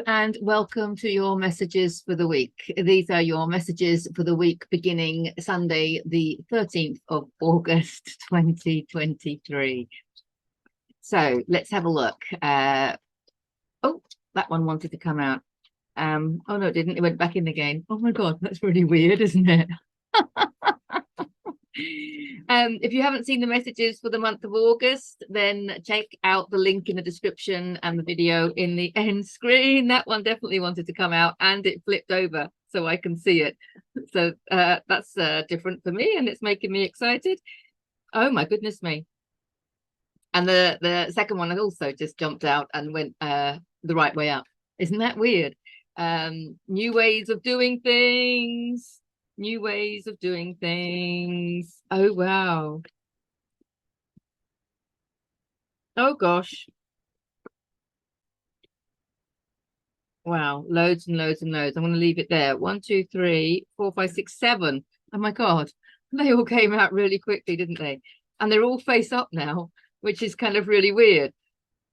Hello and welcome to your messages for the week. These are your messages for the week beginning Sunday, the 13th of August, 2023. So let's have a look. Oh, that one wanted to come out. Oh no, it didn't. It went back in again. Oh my God, that's really weird, isn't it? If you haven't seen the messages for the month of August, then check out the link in the description and the video in the end screen. That one definitely wanted to come out and it flipped over so I can see it. So that's different for me and it's making me excited. Oh my goodness me. And the second one has also just jumped out and went the right way up. Isn't that weird? New ways of doing things. New ways of doing things. Oh, wow. Oh, gosh. Wow. Loads and loads and loads. I'm going to leave it there. 1, 2, 3, 4, 5, 6, 7. Oh, my God. They all came out really quickly, didn't they? And they're all face up now, which is kind of really weird.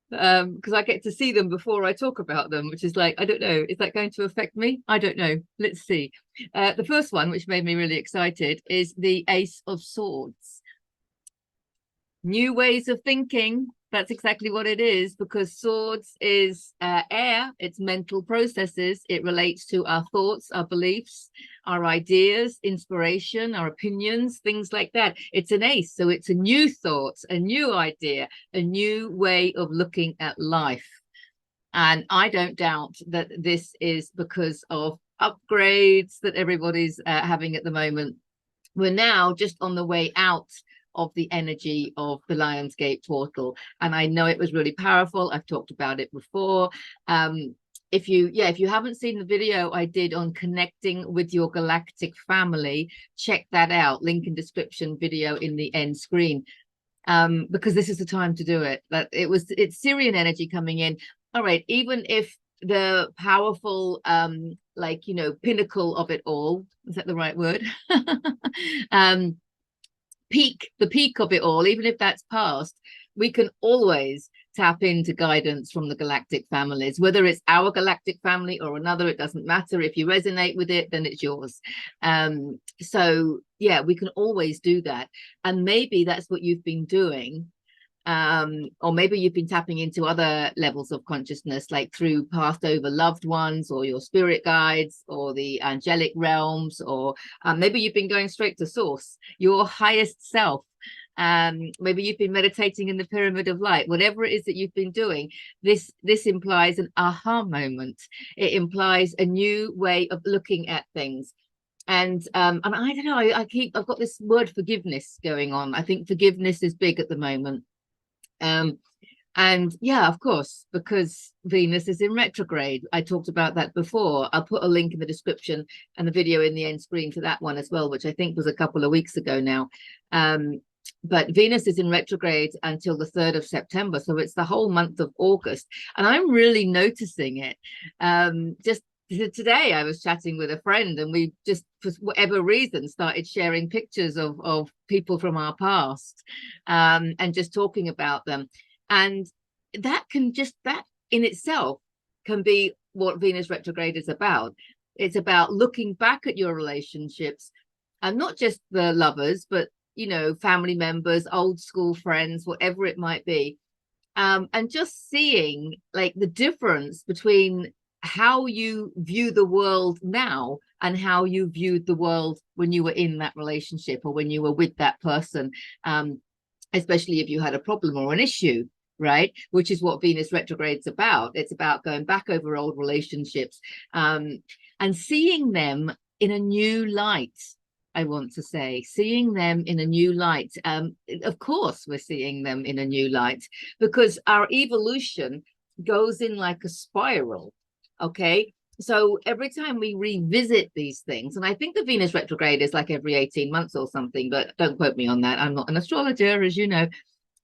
Because I get to see them before I talk about them, which is like, I don't know, is that going to affect me? I don't know. Let's see. The first one, which made me really excited, is the Ace of Swords. New ways of thinking. That's exactly what it is, because swords is air, it's mental processes. It relates to our thoughts, our beliefs, our ideas, inspiration, our opinions, things like that. It's an ace, so it's a new thought, a new idea, a new way of looking at life. And I don't doubt that this is because of upgrades that everybody's having at the moment. We're now just on the way out of the energy of the Lionsgate portal, and I know it was really powerful. I've talked about it before. If you haven't seen the video I did on connecting with your galactic family, check that out. Link in description, video in the end screen. Because this is the time to do it. It's Sirian energy coming in. All right, even if the powerful pinnacle of it all, is that the right word? The peak of it all, even if that's past, we can always tap into guidance from the galactic families, whether it's our galactic family or another. It doesn't matter. If you resonate with it, then it's yours. So yeah, we can always do that. And maybe that's what you've been doing. Or maybe you've been tapping into other levels of consciousness, like through passed over loved ones or your spirit guides or the angelic realms, or maybe you've been going straight to source, your highest self. Maybe you've been meditating in the pyramid of light. Whatever it is that you've been doing, this implies an aha moment. It implies a new way of looking at things. And I don't know, I've got this word forgiveness going on. I think forgiveness is big at the moment. And yeah, of course, because Venus is in retrograde. I talked about that before. I'll put a link in the description and the video in the end screen to that one as well, which I think was a couple of weeks ago now. But Venus is in retrograde until the 3rd of September, so it's the whole month of August, and I'm really noticing it. Just today I was chatting with a friend, and we just, for whatever reason, started sharing pictures of people from our past, and just talking about them. And that in itself can be what Venus retrograde is about. It's about looking back at your relationships, and not just the lovers, but family members, old school friends, whatever it might be, and just seeing like the difference between how you view the world now and how you viewed the world when you were in that relationship or when you were with that person, especially if you had a problem or an issue, right? Which is what Venus retrograde's about. It's about going back over old relationships, and seeing them in a new light. I want to say, seeing them in a new light. Of course, we're seeing them in a new light because our evolution goes in like a spiral. Okay, so every time we revisit these things, and I think the Venus retrograde is like every 18 months or something, but don't quote me on that. I'm not an astrologer, as you know.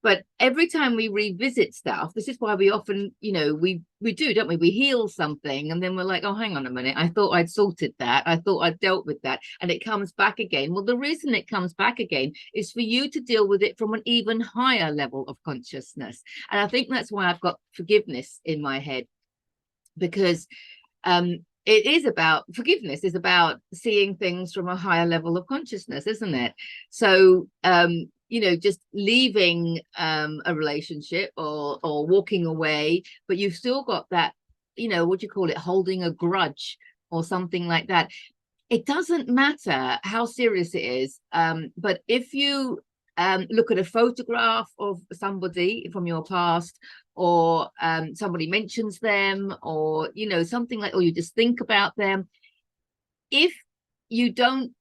But every time we revisit stuff, this is why we often, we do, don't we? We heal something and then we're like, oh, hang on a minute. I thought I'd sorted that. I thought I'd dealt with that. And it comes back again. Well, the reason it comes back again is for you to deal with it from an even higher level of consciousness. And I think that's why I've got forgiveness in my head. because it is about forgiveness, is about seeing things from a higher level of consciousness, isn't it? So you know, just leaving a relationship or walking away, but you've still got that, you know, what do you call it, holding a grudge or something like that. It doesn't matter how serious it is, but if you look at a photograph of somebody from your past, or somebody mentions them, or, you know, something like, or you just think about them, if you don't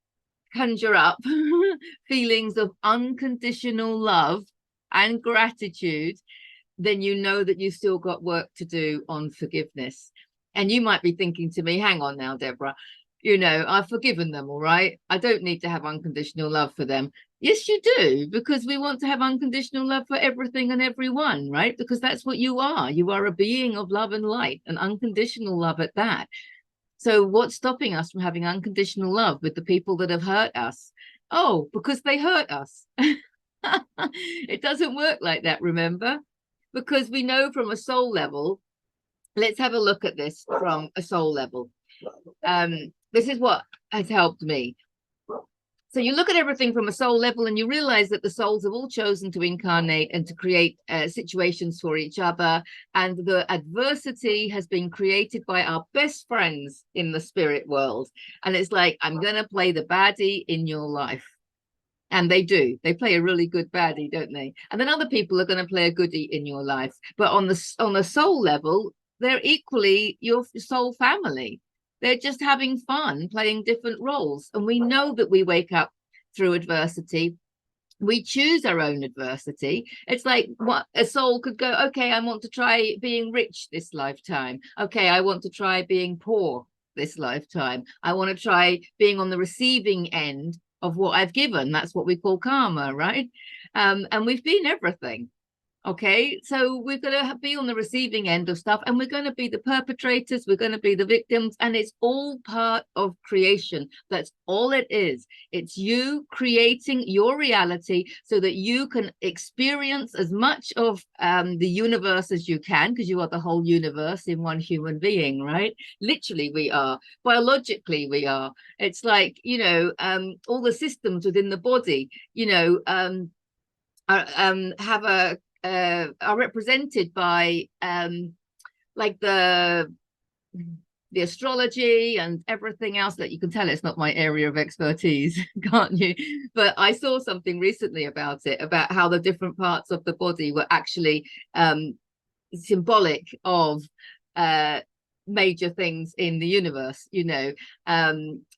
conjure up feelings of unconditional love and gratitude, then you know that you've still got work to do on forgiveness. And you might be thinking to me, hang on now, Deborah, you know, I've forgiven them, all right, I don't need to have unconditional love for them. Yes, you do, because we want to have unconditional love for everything and everyone, right? Because that's what you are. You are a being of love and light, and unconditional love at that. So what's stopping us from having unconditional love with the people that have hurt us? Oh, because they hurt us. It doesn't work like that, remember? Because we know from a soul level, let's have a look at this from a soul level. This is what has helped me. So you look at everything from a soul level and you realize that the souls have all chosen to incarnate and to create situations for each other. And the adversity has been created by our best friends in the spirit world. And it's like, I'm going to play the baddie in your life. And they do. They play a really good baddie, don't they? And then other people are going to play a goodie in your life. But on the soul level, they're equally your soul family. They're just having fun playing different roles. And we know that we wake up through adversity. We choose our own adversity. It's like what a soul could go, okay, I want to try being rich this lifetime. Okay, I want to try being poor this lifetime. I want to try being on the receiving end of what I've given. That's what we call karma, right? And we've been everything. Okay, so we're going to be on the receiving end of stuff, and we're going to be the perpetrators, we're going to be the victims, and it's all part of creation. That's all it is. It's you creating your reality so that you can experience as much of the universe as you can, because you are the whole universe in one human being, right? Literally, we are. Biologically, we are. It's like, you know, all the systems within the body, you know, have a are represented by like the astrology and everything else. That you can tell it's not my area of expertise, can't you? But I saw something recently about it, about how the different parts of the body were actually symbolic of major things in the universe, you know,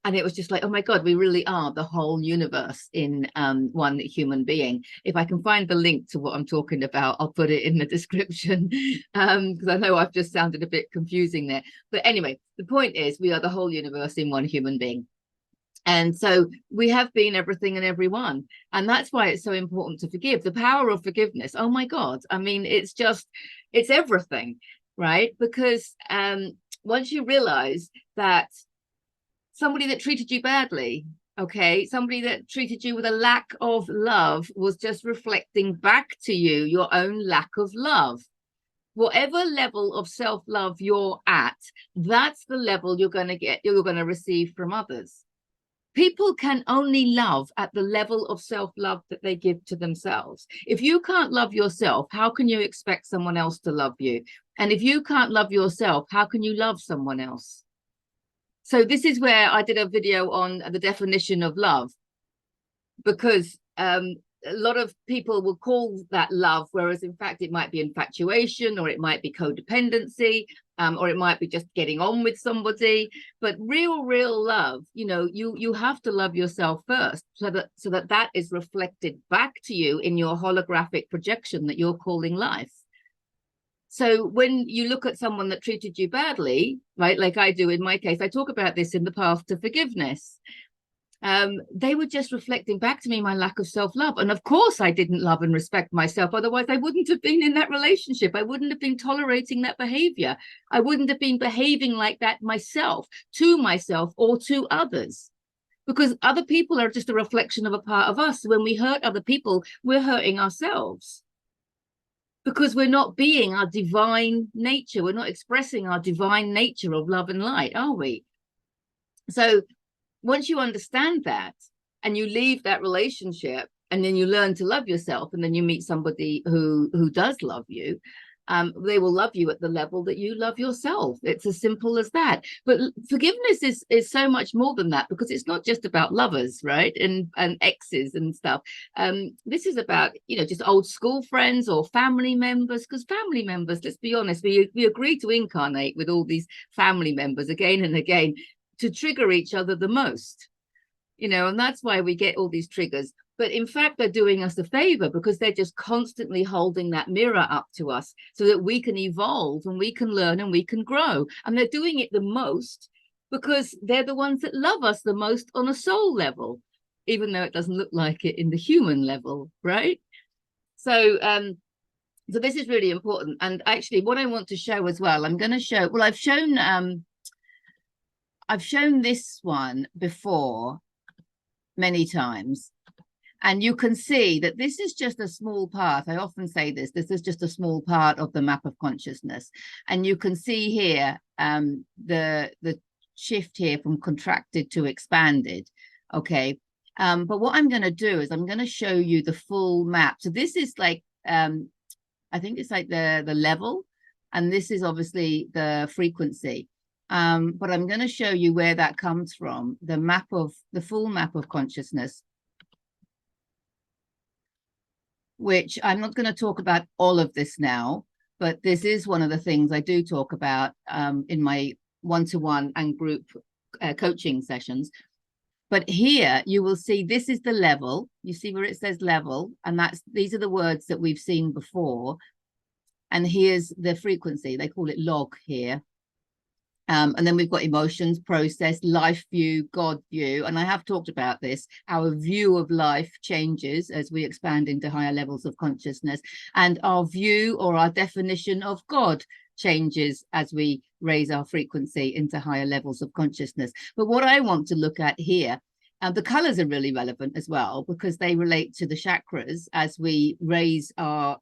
and it was just like, oh my god, we really are the whole universe in one human being. If I can find the link to what I'm talking about, I'll put it in the description, because I know I've just sounded a bit confusing there. But anyway, the point is, we are the whole universe in one human being. And so we have been everything and everyone. And that's why it's so important to forgive. The power of forgiveness, oh my god, I mean, it's everything, right? Because once you realize that somebody that treated you badly, okay, somebody that treated you with a lack of love, was just reflecting back to you your own lack of love. Whatever level of self-love you're at, that's the level you're going to receive from others. People can only love at the level of self-love that they give to themselves. If you can't love yourself, how can you expect someone else to love you? And if you can't love yourself, how can you love someone else? So this is where I did a video on the definition of love, because a lot of people will call that love, whereas in fact it might be infatuation, or it might be codependency, or it might be just getting on with somebody. But real love, you know, you have to love yourself first, so that is reflected back to you in your holographic projection that you're calling life. So when you look at someone that treated you badly, right, like I do in my case, I talk about this in the path to forgiveness. They were just reflecting back to me my lack of self-love. And of course I didn't love and respect myself. Otherwise I wouldn't have been in that relationship. I wouldn't have been tolerating that behavior. I wouldn't have been behaving like that myself, or to others. Because other people are just a reflection of a part of us. When we hurt other people, we're hurting ourselves. because we're not being our divine nature. We're not expressing our divine nature of love and light, are we? So once you understand that and you leave that relationship and then you learn to love yourself, and then you meet somebody who does love you, they will love you at the level that you love yourself. It's as simple as that. But forgiveness is so much more than that, because it's not just about lovers, right, and exes and stuff. This is about, you know, just old school friends or family members, because family members, let's be honest, we agree to incarnate with all these family members again and again to trigger each other the most, you know, and that's why we get all these triggers. But in fact, they're doing us a favor, because they're just constantly holding that mirror up to us so that we can evolve and we can learn and we can grow. And they're doing it the most because they're the ones that love us the most on a soul level, even though it doesn't look like it in the human level, right? So so this is really important. And actually what I want to show as well, I'm going to show, well, I've shown this one before many times. And you can see that this is just a small part. I often say this is just a small part of the map of consciousness. And you can see here the shift here from contracted to expanded. Okay. But what I'm going to do is I'm going to show you the full map. So this is like, I think it's like the level, and this is obviously the frequency. But I'm going to show you where that comes from, the full map of consciousness, which I'm not going to talk about all of this now, but this is one of the things I do talk about in my one-to-one and group coaching sessions. But here you will see this is the level. You see where it says level, and these are the words that we've seen before. And here's the frequency. They call it log here. And then we've got emotions, process, life view, God view. And I have talked about this. Our view of life changes as we expand into higher levels of consciousness. And our view or our definition of God changes as we raise our frequency into higher levels of consciousness. But what I want to look at here, the colors are really relevant as well, because they relate to the chakras as we raise our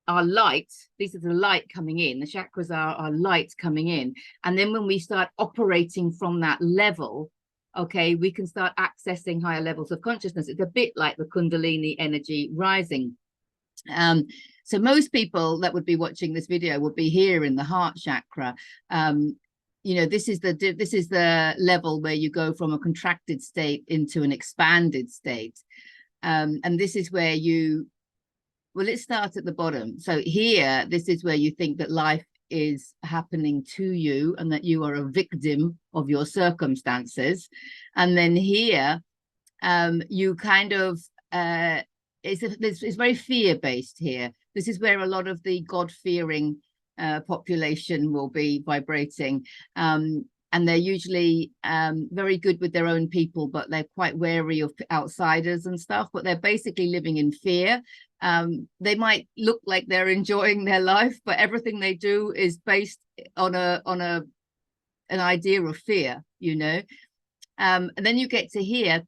light. These are the light coming in. The chakras are our light coming in. And then when we start operating from that level, okay, we can start accessing higher levels of consciousness. It's a bit like the Kundalini energy rising. So most people that would be watching this video would be here in the heart chakra. You know, this is the level where you go from a contracted state into an expanded state. And this is where well, let's start at the bottom. So here, this is where you think that life is happening to you and that you are a victim of your circumstances. And then here, you kind of, it's very fear-based here. This is where a lot of the God-fearing population will be vibrating. And they're usually very good with their own people, but they're quite wary of outsiders and stuff, but they're basically living in fear. They might look like they're enjoying their life, but everything they do is based on an idea of fear, you know. And then you get to here,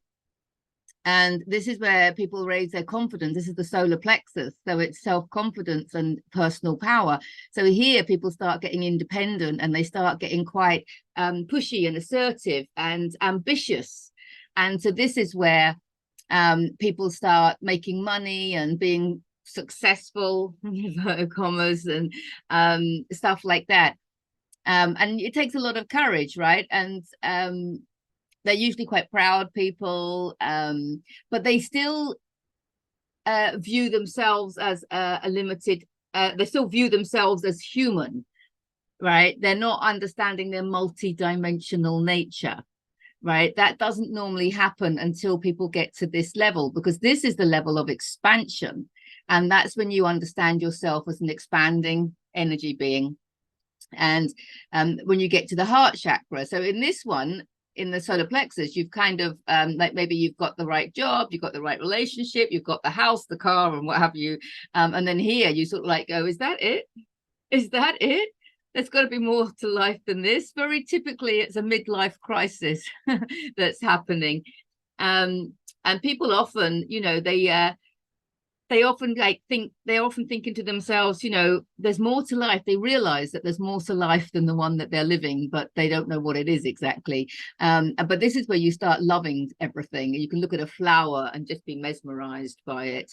and this is where people raise their confidence. This is the solar plexus, so it's self-confidence and personal power. So here people start getting independent, and they start getting quite pushy and assertive and ambitious. And so this is where people start making money and being successful, commas, and stuff like that. And it takes a lot of courage, right? And they're usually quite proud people, but they still view themselves as a limited, they still view themselves as human, right? They're not understanding their multi-dimensional nature, right? That doesn't normally happen until people get to this level, because this is the level of expansion. And that's when you understand yourself as an expanding energy being. And when you get to the heart chakra, so in this one, in the solar plexus, you've kind of like maybe you've got the right job, you've got the right relationship, you've got the house, the car, and what have you. And then here you sort of like go, is that it? Is that it? There's got to be more to life than this. Very typically, it's a midlife crisis that's happening. And people often, you know, they they often they're often thinking to themselves, you know, there's more to life. They realize that there's more to life than the one that they're living, but they don't know what it is exactly. But this is where you start loving everything. You can look at a flower and just be mesmerized by it.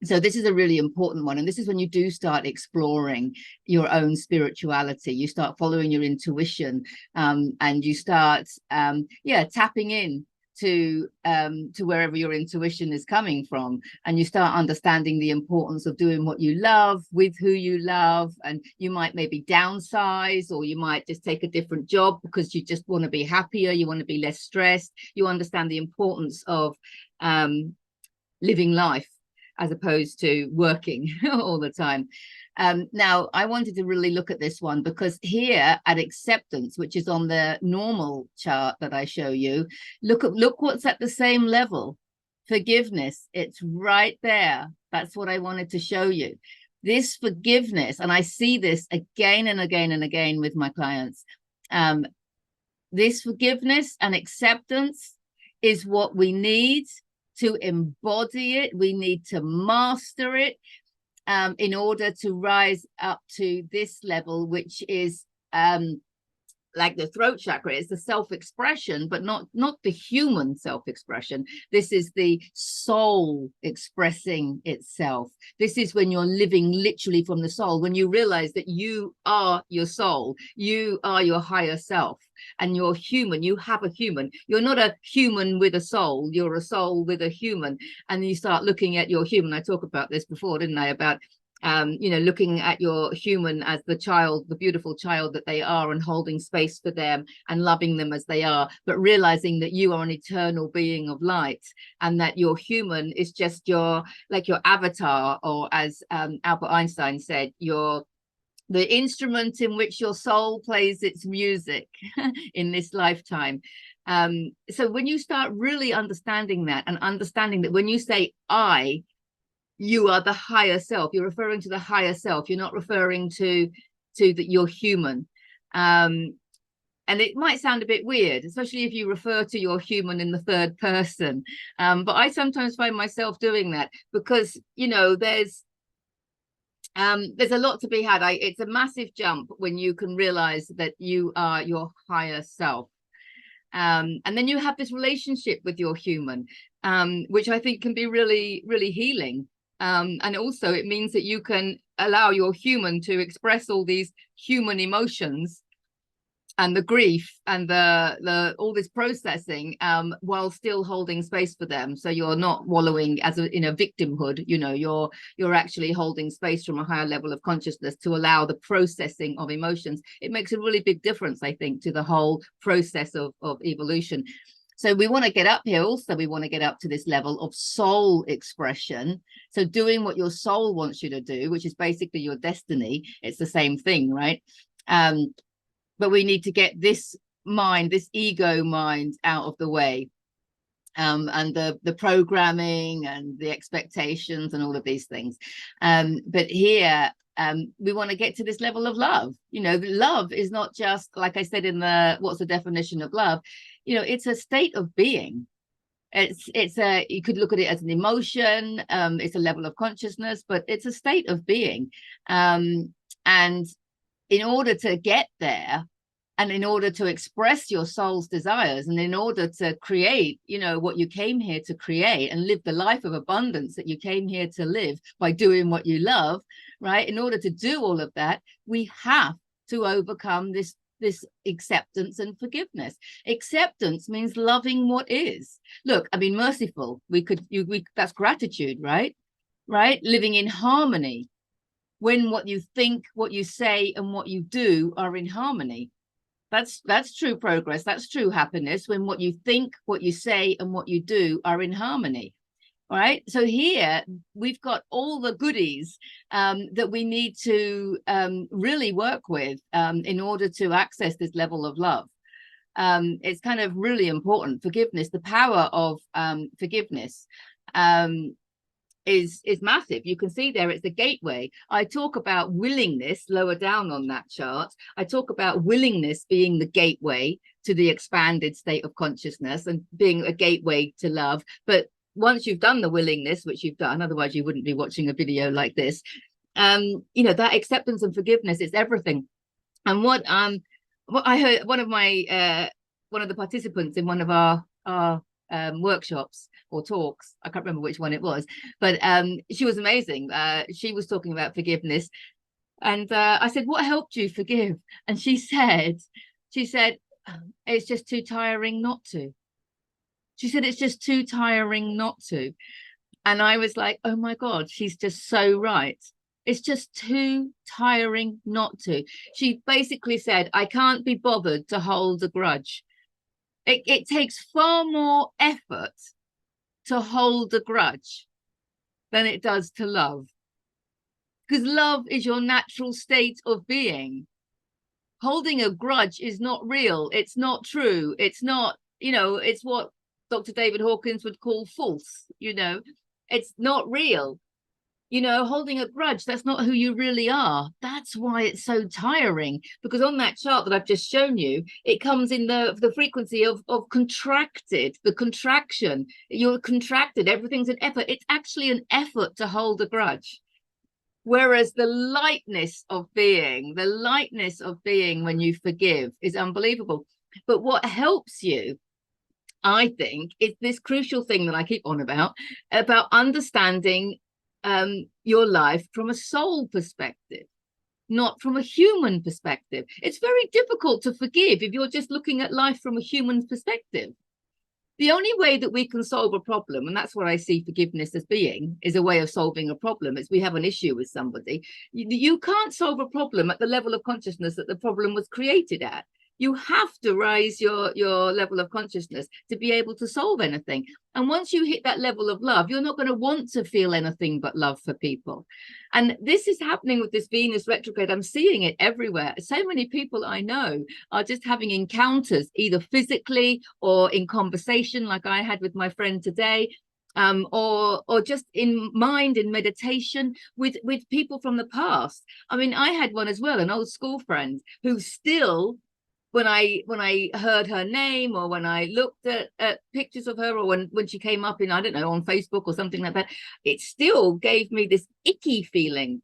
So this is a really important one. And this is when you do start exploring your own spirituality. You start following your intuition, and you start, tapping in to wherever your intuition is coming from, and you start understanding the importance of doing what you love with who you love. And you might maybe downsize, or you might just take a different job because you just want to be happier, you want to be less stressed. You understand the importance of living life as opposed to working all the time. Now, I wanted to really look at this one because here at acceptance, which is on the normal chart that I show you, look what's at the same level. Forgiveness, it's right there. That's what I wanted to show you. This forgiveness, and I see this again and again and again with my clients. This forgiveness and acceptance is what we need to embody it. We need to master it in order to rise up to this level, which is like the throat chakra. It's the self-expression, but not the human self-expression. This is the soul expressing itself. This is when you're living literally from the soul, when you realize that you are your soul, you are your higher self, and you're human. You have a human. You're not a human with a soul. You're a soul with a human. And you start looking at your human. I talked about this before, didn't I? About looking at your human as the child, the beautiful child that they are, and holding space for them and loving them as they are, but realizing that you are an eternal being of light, and that your human is just your avatar, or as Albert Einstein said, the instrument in which your soul plays its music in this lifetime. So when you start really understanding that, and understanding that when you say I, you are the higher self, you're referring to the higher self. You're not referring to that you're human. And it might sound a bit weird, especially if you refer to your human in the third person. But I sometimes find myself doing that because, there's a lot to be had. It's a massive jump when you can realize that you are your higher self. And then you have this relationship with your human, which I think can be really, really healing. And also it means that you can allow your human to express all these human emotions and the grief and the all this processing, while still holding space for them. So you're not wallowing in a victimhood. You're actually holding space from a higher level of consciousness to allow the processing of emotions. It makes a really big difference, I think, to the whole process of evolution. So we want to get up here. Also, we want to get up to this level of soul expression. So doing what your soul wants you to do, which is basically your destiny. It's the same thing, right? But we need to get this mind, this ego mind, out of the way. And the programming and the expectations and all of these things. But here, we want to get to this level of love. Love is not just, like I said in what's the definition of love? It's a state of being. You could look at it as an emotion. It's a level of consciousness, but it's a state of being. And in order to get there, and in order to express your soul's desires, and in order to create, what you came here to create, and live the life of abundance that you came here to live by doing what you love, right? In order to do all of that, we have to overcome this acceptance and forgiveness. Acceptance means loving what is. Look, merciful. That's gratitude, right? Living in harmony. When what you think, what you say, and what you do are in harmony. That's true progress. That's true happiness, when what you think, what you say, and what you do are in harmony. Right. So here we've got all the goodies that we need to really work with in order to access this level of love. It's kind of really important. Forgiveness, the power of forgiveness is massive. You can see there, it's the gateway. I talk about willingness lower down on that chart. I talk about willingness being the gateway to the expanded state of consciousness and being a gateway to love. But once you've done the willingness, which you've done, otherwise you wouldn't be watching a video like this, that acceptance and forgiveness is everything. And what I heard, one of the participants in one of our workshops or talks, I can't remember which one it was, but she was amazing. She was talking about forgiveness, and I said, what helped you forgive? And she said it's just too tiring not to. She said it's just too tiring not to. And I was like, oh my God, she's just so right. It's just too tiring not to. She basically said, I can't be bothered to hold a grudge. It takes far more effort to hold a grudge than it does to love. Because love is your natural state of being. Holding a grudge is not real. It's not true. It's not, it's what Dr. David Hawkins would call false. It's not real. Holding a grudge, that's not who you really are. That's why it's so tiring, because on that chart that I've just shown you, it comes in the frequency of contracted, the contraction. You're contracted, everything's an effort. It's actually an effort to hold a grudge. Whereas the lightness of being when you forgive is unbelievable. But what helps you, I think, is this crucial thing that I keep on about understanding your life from a soul perspective, not from a human perspective. It's very difficult to forgive if you're just looking at life from a human perspective. The only way that we can solve a problem, and that's what I see forgiveness as being, is a way of solving a problem. Is we have an issue with somebody. You can't solve a problem at the level of consciousness that the problem was created at. You have to raise your level of consciousness to be able to solve anything. And once you hit that level of love, you're not going to want to feel anything but love for people. And this is happening with this Venus retrograde. I'm seeing it everywhere. So many people I know are just having encounters, either physically or in conversation, like I had with my friend today, or just in mind, in meditation with people from the past. I mean, I had one as well, an old school friend who still, when I heard her name, or when I looked at pictures of her, or when she came up in, I don't know, on Facebook or something like that, it still gave me this icky feeling,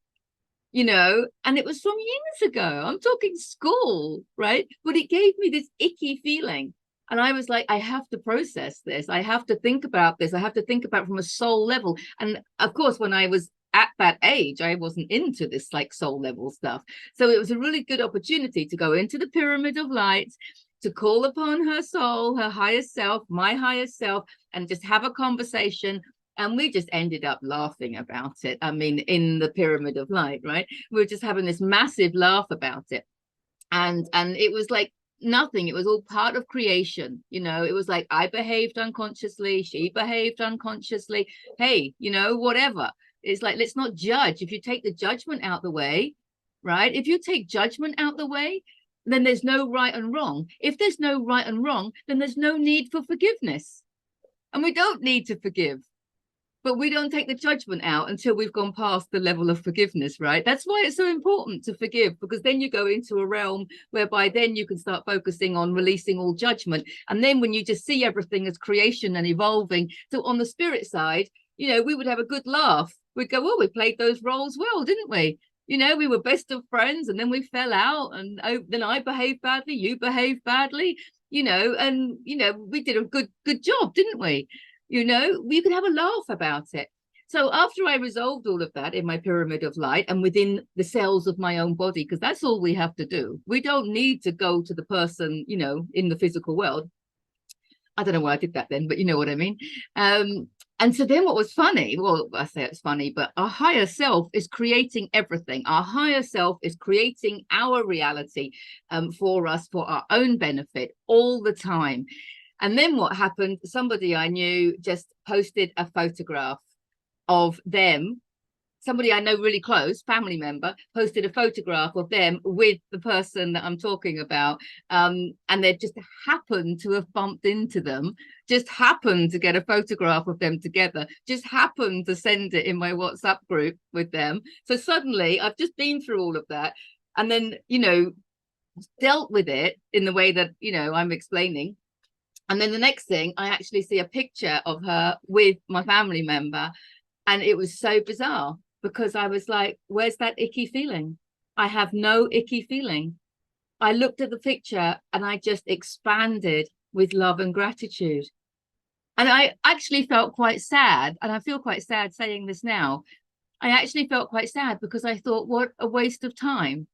and it was from years ago. I'm talking school, right? But it gave me this icky feeling. And I was like, I have to process this. I have to think about this. I have to think about it from a soul level. And of course, when I was at that age, I wasn't into this like soul level stuff. So it was a really good opportunity to go into the pyramid of light, to call upon her soul, her higher self, my higher self, and just have a conversation. And we just ended up laughing about it. I mean, in the pyramid of light, right? We were just having this massive laugh about it. And it was like nothing. It was all part of creation. It was like I behaved unconsciously, she behaved unconsciously. Hey, whatever. It's like, let's not judge. If you take the judgment out the way, right? If you take judgment out the way, then there's no right and wrong. If there's no right and wrong, then there's no need for forgiveness. And we don't need to forgive. But we don't take the judgment out until we've gone past the level of forgiveness, right? That's why it's so important to forgive, because then you go into a realm whereby then you can start focusing on releasing all judgment. And then when you just see everything as creation and evolving, so on the spirit side, we would have a good laugh. We'd go, oh, we played those roles well, didn't we? We were best of friends, and then we fell out, and then I behaved badly, you behaved badly, and we did a good job, didn't we? We could have a laugh about it. So after I resolved all of that in my pyramid of light and within the cells of my own body, because that's all we have to do. We don't need to go to the person, in the physical world. I don't know why I did that then, but you know what I mean. And so then what was funny, well, I say it's funny, but our higher self is creating everything. Our higher self is creating our reality for us, for our own benefit all the time. And then what happened, somebody I knew just posted a photograph of them. Somebody I know really close, family member, posted a photograph of them with the person that I'm talking about. And they just happened to have bumped into them, just happened to get a photograph of them together, just happened to send it in my WhatsApp group with them. So suddenly I've just been through all of that and then, dealt with it in the way that, I'm explaining. And then the next thing, I actually see a picture of her with my family member. And it was so bizarre because I was like, where's that icky feeling? I have no icky feeling. I looked at the picture and I just expanded with love and gratitude. And I actually felt quite sad. And I feel quite sad saying this now. I actually felt quite sad because I thought, what a waste of time.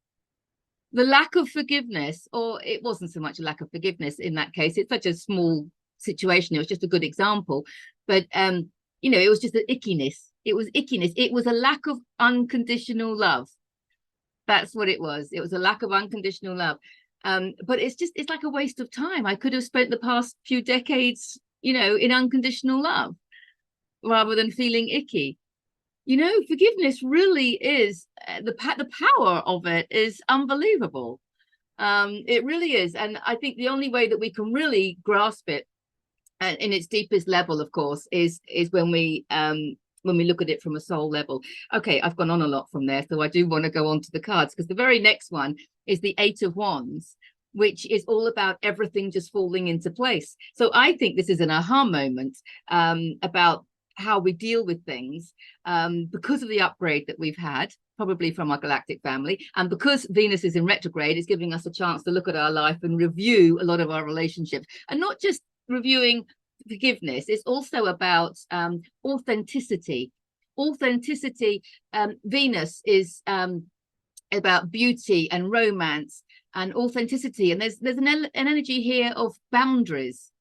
The lack of forgiveness, or it wasn't so much a lack of forgiveness in that case. It's such a small situation. It was just a good example. But, it was just an ickiness. It was ickiness. It was a lack of unconditional love. That's what it was. It was a lack of unconditional love. But it's like a waste of time. I could have spent the past few decades, in unconditional love rather than feeling icky. Forgiveness really is the power of it is unbelievable. It really is. And I think the only way that we can really grasp it in its deepest level, of course, is when we look at it from a soul level. Okay, I've gone on a lot from there, so I do want to go on to the cards, because the very next one is the Eight of Wands, which is all about everything just falling into place. So I think this is an aha moment about how we deal with things, because of the upgrade that we've had, probably from our galactic family, and because Venus is in retrograde, it's giving us a chance to look at our life and review a lot of our relationships, and not just reviewing forgiveness. It's also about authenticity. Venus is about beauty and romance and authenticity, and there's an energy here of boundaries,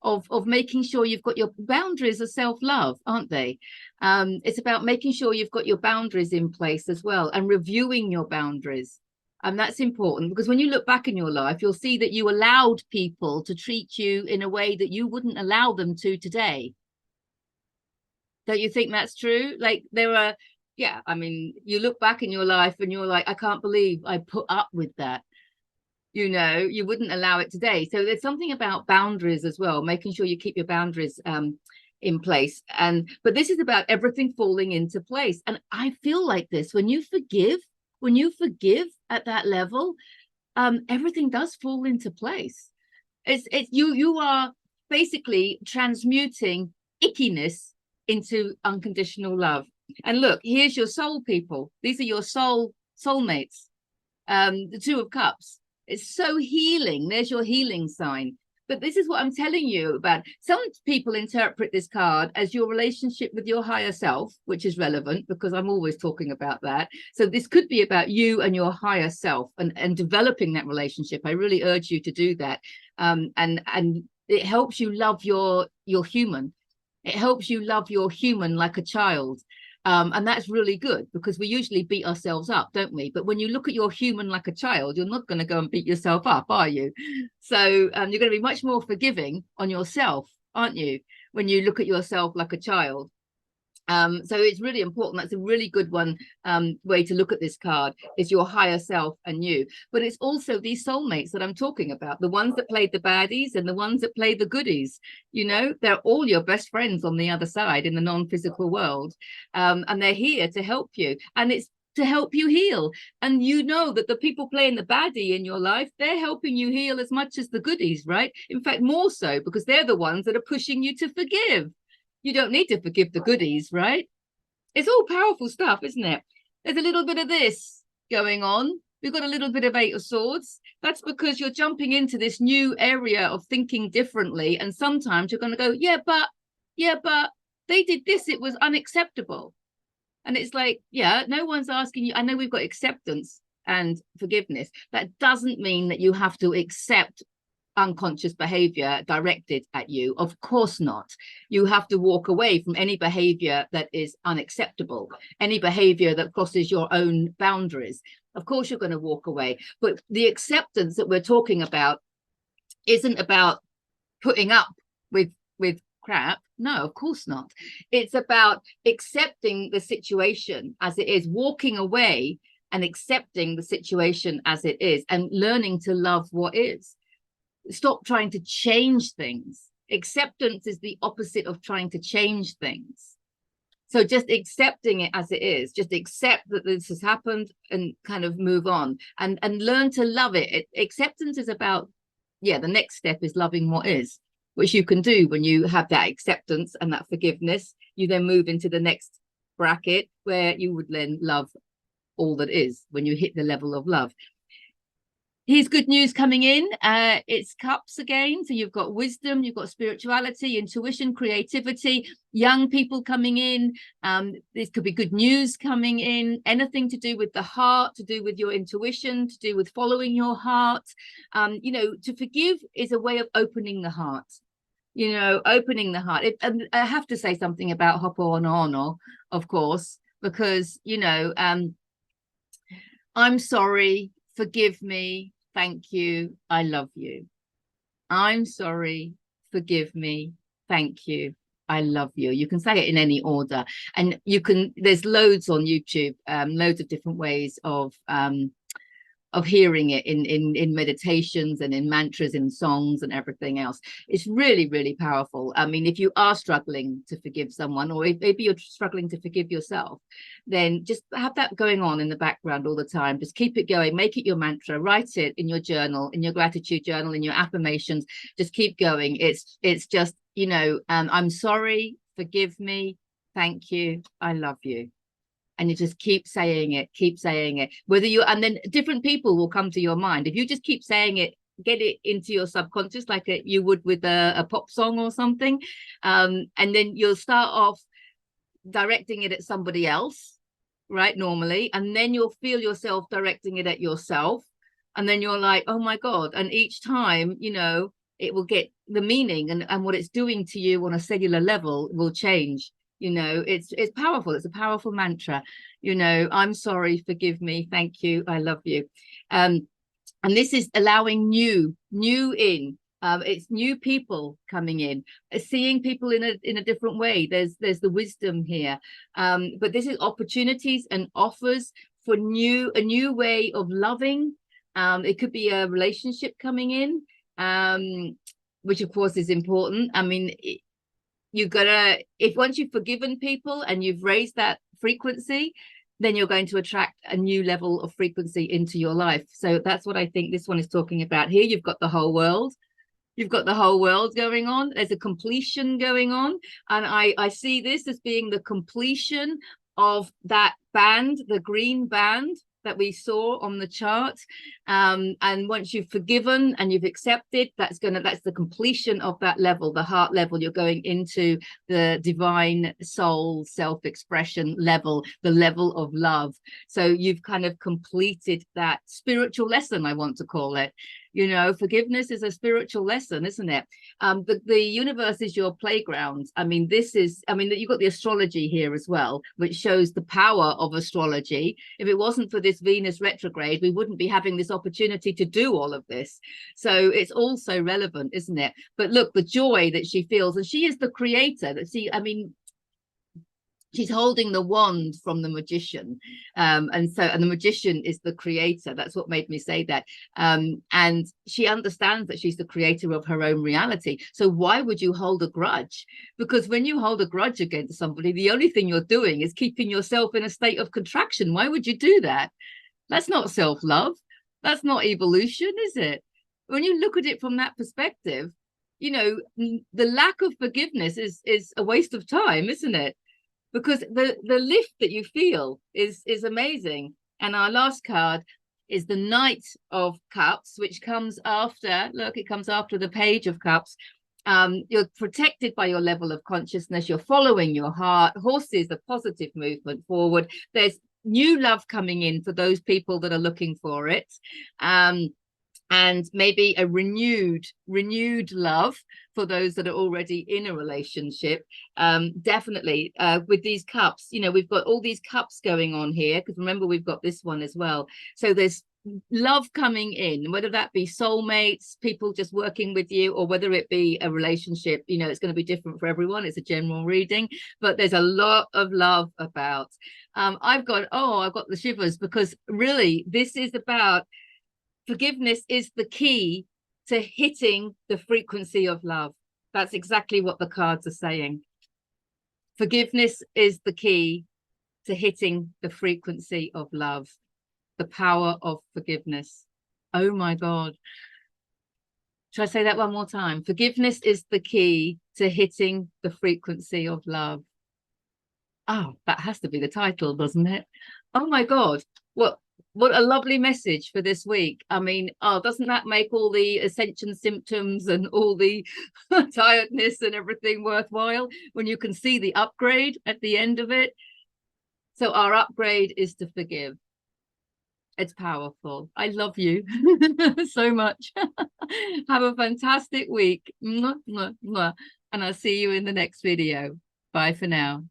of making sure you've got your boundaries of self-love, aren't they? It's about making sure you've got your boundaries in place as well, and reviewing your boundaries. And that's important, because when you look back in your life, you'll see that you allowed people to treat you in a way that you wouldn't allow them to today. Don't you think that's true? Like, you look back in your life and you're like, I can't believe I put up with that. You wouldn't allow it today. So there's something about boundaries as well, making sure you keep your boundaries in place. But this is about everything falling into place. And I feel like this, when you forgive at that level, everything does fall into place. You are basically transmuting ickiness into unconditional love. And look, here's your soul people. These are your soulmates. The Two of Cups. It's so healing. There's your healing sign. But this is what I'm telling you about. Some people interpret this card as your relationship with your higher self, which is relevant because I'm always talking about that. So this could be about you and your higher self, and developing that relationship. I really urge you to do that. And it helps you love your human. It helps you love your human like a child. And that's really good, because we usually beat ourselves up, don't we? But when you look at your human like a child, you're not going to go and beat yourself up, are you? So you're going to be much more forgiving on yourself, aren't you, when you look at yourself like a child? So it's really important. That's a really good one way to look at this card, is your higher self and you. But it's also these soulmates that I'm talking about, the ones that played the baddies and the ones that play the goodies. They're all your best friends on the other side in the non-physical world, and they're here to help you, and it's to help you heal. And that the people playing the baddie in your life, they're helping you heal as much as the goodies, right? In fact, more so, because they're the ones that are pushing you to forgive. You don't need to forgive the goodies, right? It's all powerful stuff, isn't it? There's a little bit of this going on. We've got a little bit of Eight of Swords. That's because you're jumping into this new area of thinking differently. And sometimes you're going to go, yeah, but they did this. It was unacceptable. And it's like, yeah, no one's asking you. I know we've got acceptance and forgiveness. That doesn't mean that you have to accept unconscious behavior directed at you. Of course not. You have to walk away from any behavior that is unacceptable, any behavior that crosses your own boundaries. Of course you're going to walk away. But the acceptance that we're talking about isn't about putting up with crap. No, of course not. It's about accepting the situation as it is, walking away and accepting the situation as it is, and learning to love what is. Stop trying to change things. Acceptance is the opposite of trying to change things. So just accepting it as it is, just accept that this has happened and kind of move on, and learn to love it. Acceptance is about, the next step is loving what is. which you can do when you have that acceptance and that forgiveness. You then move into the next bracket where you would then love all that is, when you hit the level of love. Here's good news coming in. It's cups again. So you've got wisdom, you've got spirituality, intuition, creativity, young people coming in. This could be good news coming in, anything to do with the heart, to do with your intuition, to do with following your heart. You know, to forgive is a way of opening the heart. You know, opening the heart. And I have to say something about Ho'oponopono, of course, because, you know, I'm sorry, forgive me, thank you, I love you. I'm sorry, forgive me, thank you, I love you. You can say it in any order, and you can, there's loads on YouTube, loads of different ways of hearing it in meditations and in mantras, in songs and everything else. It's really, really powerful. I mean, if you are struggling to forgive someone, or if maybe you're struggling to forgive yourself, then just have that going on in the background all the time. Just keep it going, make it your mantra, write it in your journal, in your gratitude journal, in your affirmations. Just keep going. It's just, you know, I'm sorry, forgive me, thank you, I love you. And you just keep saying it, whether you, and then different people will come to your mind. If you just keep saying it, get it into your subconscious, like you would with a pop song or something. And then you'll start off directing it at somebody else, right? Normally. And then you'll feel yourself directing it at yourself. And then you're like, oh my God. And each time, you know, it will get the meaning, and what it's doing to you on a cellular level will change. You know, it's powerful. It's a powerful mantra. You know, I'm sorry, forgive me, thank you, I love you. And this is allowing new in. It's new people coming in, seeing people in a different way. There's the wisdom here, but this is opportunities and offers for a new way of loving. It could be a relationship coming in, which of course is important. I mean, you've got to, if once you've forgiven people and you've raised that frequency, then you're going to attract a new level of frequency into your life. So that's what I think this one is talking about here. You've got the whole world. You've got the whole world going on. There's a completion going on. And I see this as being the completion of that band, the green band that we saw on the chart. And once you've forgiven and you've accepted, that's the completion of that level, the heart level. You're going into the divine soul self-expression level, the level of love. So you've kind of completed that spiritual lesson, I want to call it. You know, forgiveness is a spiritual lesson, isn't it? The universe is your playground. I mean, you've got the astrology here as well, which shows the power of astrology. If it wasn't for this Venus retrograde, we wouldn't be having this opportunity to do all of this. So it's also relevant, isn't it? But look, the joy that she feels, and she is the creator. She's holding the wand from the magician, and the magician is the creator. That's what made me say that. And she understands that she's the creator of her own reality. So why would you hold a grudge? Because when you hold a grudge against somebody, the only thing you're doing is keeping yourself in a state of contraction. Why would you do that? That's not self-love. That's not evolution, is it? When you look at it from that perspective, you know, the lack of forgiveness is a waste of time, isn't it? Because the lift that you feel is amazing. And our last card is the Knight of Cups, which comes after, look, it comes after the Page of Cups. You're protected by your level of consciousness. You're following your heart. Horses, a positive movement forward. There's new love coming in for those people that are looking for it. And maybe a renewed love for those that are already in a relationship. Definitely with these cups, you know, we've got all these cups going on here, because remember, we've got this one as well. So there's love coming in, whether that be soulmates, people just working with you, or whether it be a relationship. You know, it's going to be different for everyone. It's a general reading, but there's a lot of love about. I've got the shivers, because really this is about forgiveness is the key to hitting the frequency of love. That's exactly what the cards are saying. Forgiveness is the key to hitting the frequency of love, the power of forgiveness. Oh my God. Shall I say that one more time? Forgiveness is the key to hitting the frequency of love. Oh, that has to be the title, doesn't it? Oh my God. What a lovely message for this week. I mean, oh, doesn't that make all the ascension symptoms and all the tiredness and everything worthwhile when you can see the upgrade at the end of it? So our upgrade is to forgive. It's powerful. I love you so much. Have a fantastic week. Mwah, mwah, mwah. And I'll see you in the next video. Bye for now.